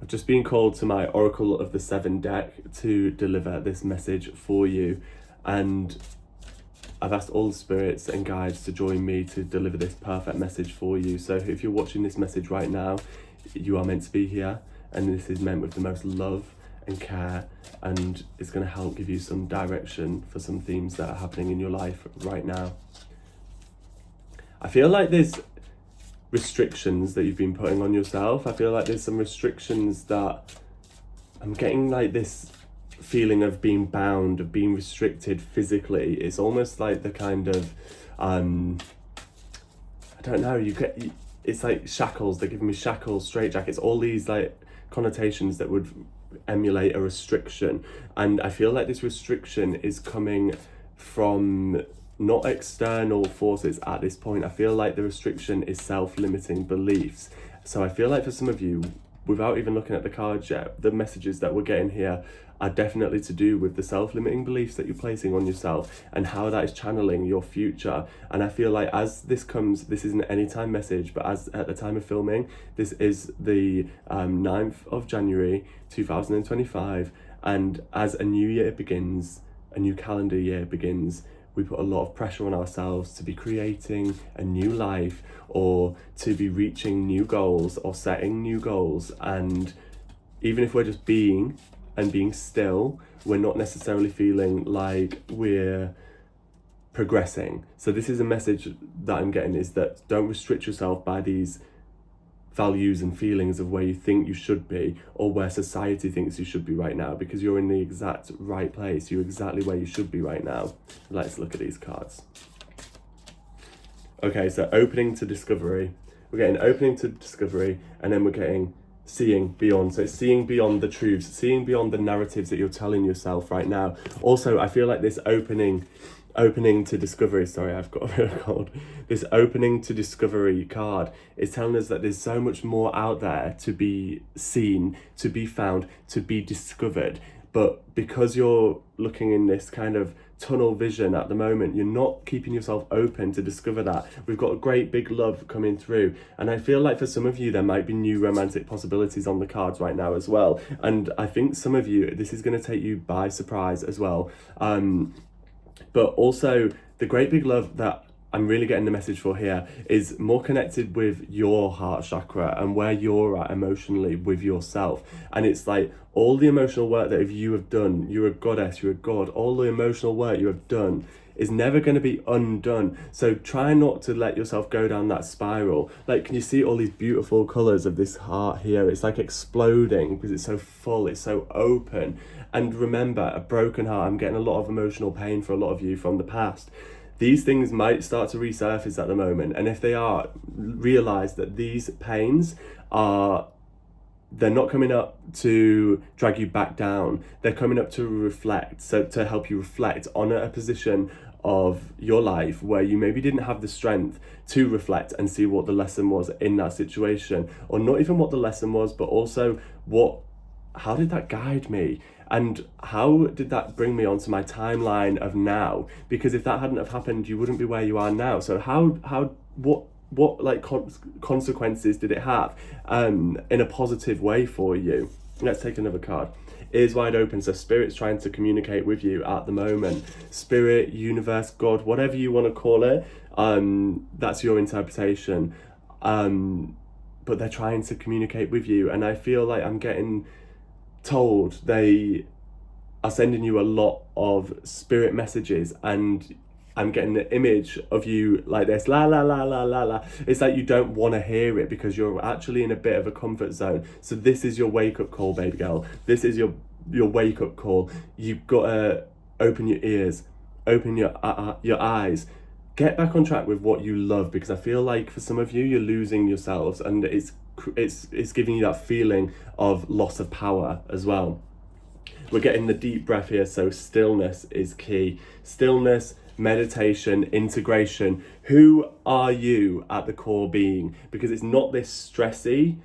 I've just been called to my Oracle of the Seven deck to deliver this message for you, and I've asked all the spirits and guides to join me to deliver this perfect message for you. So if you're watching this message right now, you are meant to be here, and this is meant with the most love and care, and it's going to help give you some direction for some themes that are happening in your life right now. I feel like there's restrictions that you've been putting on yourself. I feel like there's some restrictions that I'm getting, like this feeling of being bound, of being restricted physically. It's almost like the kind of I don't know, it's like shackles. They're giving me shackles, straitjackets, all these like connotations that would emulate a restriction. And I feel like this restriction is coming from not external forces at this point. I feel like the restriction is self-limiting beliefs. So I feel like for some of you, without even looking at the cards yet, the messages that we're getting here are definitely to do with the self-limiting beliefs that you're placing on yourself and how that is channeling your future. And I feel like as this comes, this isn't an anytime message, but as at the time of filming, this is the 9th of January 2025, and as a new year begins, a new calendar year begins, we put a lot of pressure on ourselves to be creating a new life, or to be reaching new goals or setting new goals. And even if we're just being still, we're not necessarily feeling like we're progressing. So this is a message that I'm getting, is that don't restrict yourself by these values and feelings of where you think you should be, or where society thinks you should be right now, because you're in the exact right place. You're exactly where you should be right now. Let's look at these cards. Okay, so opening to discovery. We're getting opening to discovery, and then we're getting seeing beyond. So it's seeing beyond the truths, seeing beyond the narratives that you're telling yourself right now. Also, I feel like this opening to discovery, sorry, I've got a bit of cold. This opening to discovery card is telling us that there's so much more out there to be seen, to be found, to be discovered. But because you're looking in this kind of tunnel vision at the moment, you're not keeping yourself open to discover that. We've got a great big love coming through, and I feel like for some of you there might be new romantic possibilities on the cards right now as well. And I think some of you, this is going to take you by surprise as well. But also the great big love that I'm really getting the message for here is more connected with your heart chakra and where you're at emotionally with yourself. And it's like all the emotional work that if you have done, you're a goddess, you're a god, all the emotional work you have done is never going to be undone. So try not to let yourself go down that spiral. Like, can you see all these beautiful colors of this heart here? It's like exploding because it's so full, it's so open. And remember, a broken heart, I'm getting a lot of emotional pain for a lot of you from the past. These things might start to resurface at the moment. And if they are, realize that these pains they're not coming up to drag you back down. They're coming up to reflect, so to help you reflect on a position of your life where you maybe didn't have the strength to reflect and see what the lesson was in that situation, or not even what the lesson was, but also how did that guide me? And how did that bring me onto my timeline of now? Because if that hadn't have happened, you wouldn't be where you are now. So what like consequences did it have in a positive way for you? Let's take another card. Ears wide open. So spirit's trying to communicate with you at the moment. Spirit, universe, God, whatever you want to call it, that's your interpretation. But they're trying to communicate with you, and I feel like I'm getting told they are sending you a lot of spirit messages, and I'm getting the image of you like this, la la la la la la. It's like you don't want to hear it because you're actually in a bit of a comfort zone. So this is your wake-up call, baby girl. This is your wake-up call. You've got to open your ears, open your eyes, get back on track with what you love, because I feel like for some of you, you're losing yourselves, and it's giving you that feeling of loss of power as well. We're getting the deep breath here, so stillness is key. Stillness, meditation, integration. Who are you at the core being? Because it's not this stressy,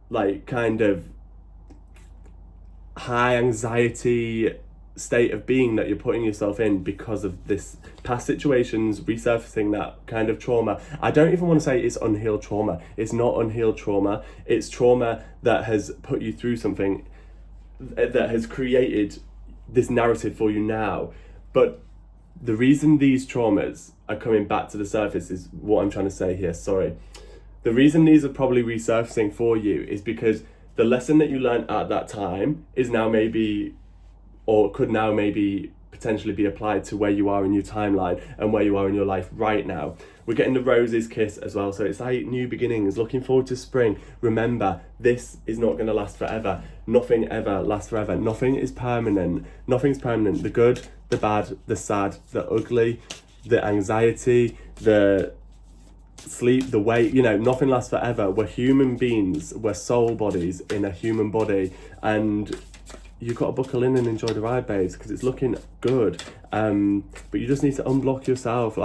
like kind of high anxiety state of being that you're putting yourself in because of this past situations resurfacing that kind of trauma. I don't even want to say it's unhealed trauma. It's not unhealed trauma. It's trauma that has put you through something that has created this narrative for you now. But the reason these traumas are coming back to the surface is what I'm trying to say here. Sorry. The reason these are probably resurfacing for you is because the lesson that you learned at that time is now maybe, or could now maybe potentially be applied to where you are in your timeline and where you are in your life right now. We're getting the roses kiss as well, so it's like new beginnings, looking forward to spring. Remember, this is not going to last forever. Nothing ever lasts forever. Nothing is permanent. Nothing's permanent. The good, the bad, the sad, the ugly, the anxiety, the sleep, the weight, nothing lasts forever. We're human beings, we're soul bodies in a human body, and you've got to buckle in and enjoy the ride, babes, because it's looking good. But you just need to unblock yourself,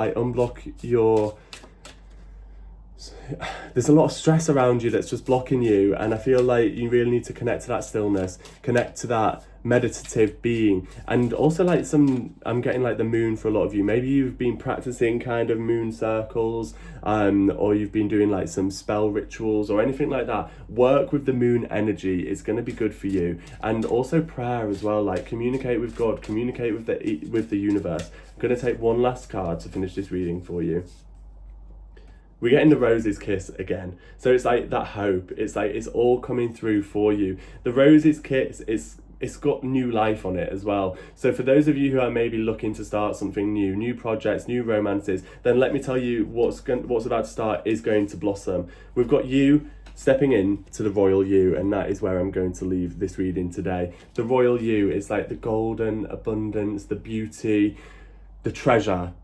there's a lot of stress around you that's just blocking you, and I feel like you really need to connect to that stillness, connect to that meditative being. And also I'm getting like the moon for a lot of you. Maybe you've been practicing kind of moon circles, or you've been doing like some spell rituals or anything like that. Work with the moon energy. It's going to be good for you. And also prayer as well, like communicate with God, communicate with the universe. I'm going to take one last card to finish this reading for you. We're getting the roses kiss again. So it's like that hope. It's like it's all coming through for you. The roses kiss, it's got new life on it as well. So for those of you who are maybe looking to start something new projects, new romances, then let me tell you what's about to start is going to blossom. We've got you stepping in to the royal you, and that is where I'm going to leave this reading today. The royal you is like the golden abundance, the beauty, the treasure,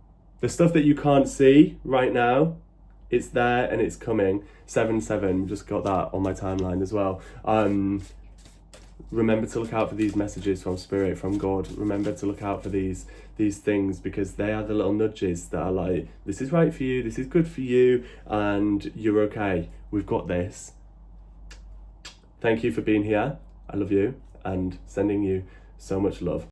the stuff that you can't see right now. It's there and it's coming. 7/7, just got that on my timeline as well. Remember to look out for these messages from Spirit, from God. Remember to look out for these things, because they are the little nudges that are like, this is right for you, this is good for you, and you're okay. We've got this. Thank you for being here. I love you, and sending you so much love.